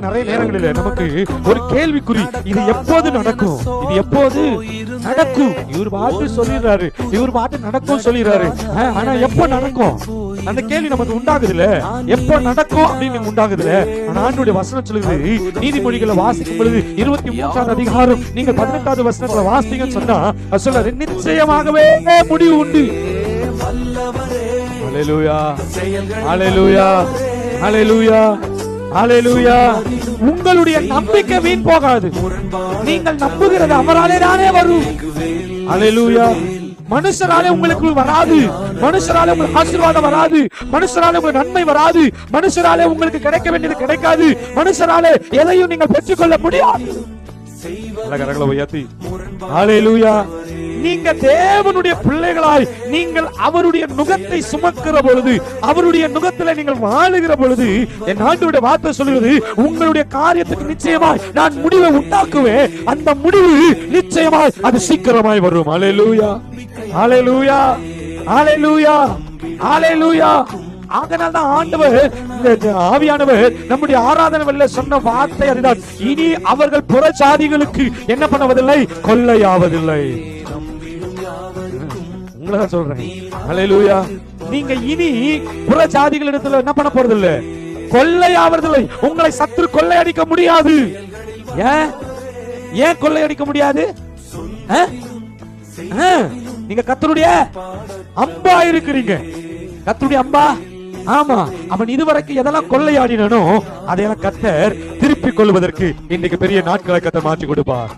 நிறைய நேரங்களில் நமக்கு ஒரு கேள்விக்குறி, இது எப்போது நடக்கும், இது எப்போது நடக்கும். இவர் பாட்டு சொல்லிடுறாரு, இவர் பாட்டு நடக்கும் சொல்லிடுறாரு, ஆனா எப்ப நடக்கும் அந்த கேள்வி நமக்கு உண்டாகுதுல, எப்ப நடக்கும் அப்படின்னு உண்டாகுதுல. ஆனா ஆண்டவருடைய வசனம் சொல்லுது, நீதிமொழிகளை வாசிக்கும் பொழுது 23ஆம் அதிகாரம் நீங்க 18வது வசனத்துல வாசிங்கன்னு சொன்னா சொல்ல நிச்சயமாகவே முடிவு உண்டு. ஹல்லேலூயா, ஹல்லேலூயா, ஹல்லேலூயா, ஹல்லேலூயா. உங்களுடைய நம்பிக்கை வீண் போகாது. நீங்கள் நம்புகிறது அவராலே தானே வரும். ஹல்லேலூயா. மனுஷராலே உங்களுக்கு வராது, மனுஷராலே உங்களுக்கு ஆசீர்வாதம் வராது, மனுஷராலே உங்களுக்கு நன்மை வராது, மனுஷராலே உங்களுக்கு கிடைக்க வேண்டியது கிடைக்காது, மனுஷராலே எதையும் நீங்கள் பெற்றுக்கொள்ள முடியாது. ஹல்லேலூயா. நீங்க தேவனுடைய பிள்ளைகளாய் நீங்கள் அவருடைய நுகத்தை சுமக்கிற பொழுது, அவருடைய நுகத்தில் நீங்கள் வாழுகிற பொழுது, என் ஆண்டவருடைய வார்த்தை சொல்கிறது, உங்களுடைய காரியத்துக்கு நிச்சயமாய் நான் முடிவை உண்டாக்குவேன். அந்த முடிவு நிச்சயமாய் அது சீக்கிரமாய் வரும். ஹல்லேலூயா, ஹல்லேலூயா, ஹல்லேலூயா, ஹல்லேலூயா. அதனால்தான் ஆண்டவர், ஆவியானவர் நம்முடைய ஆராதனை சொன்ன வார்த்தை அதுதான், இனி அவர்கள் புற ஜாதிகளுக்கு என்ன பண்ணுவதில்லை, கொள்ளையாவதில்லை. உங்களதான் சொல்றேன். ஹல்லேலூயா. நீங்க இனி புற ஜாதிகளிடத்துல என்ன பண்ண போறது இல்ல, கொள்ளையாவதில்லை. உங்களை சத்துரு கொள்ளையடிக்க முடியாது. ஏன் கொள்ளையடிக்க முடியாது? நீங்க கர்த்தருடைய அம்பா இருக்கிறீங்க. கர்த்தருடைய அம்பா. ஆமா, அவன் இதுவரைக்கும் எதெல்லாம் கொள்ளையாடினோ அதையெல்லாம் கர்த்தர் திருப்பிக் கொள்வதற்கு இன்றைக்கு பெரிய நாட்களை கர்த்தர் மாற்றி கொடுப்பார்.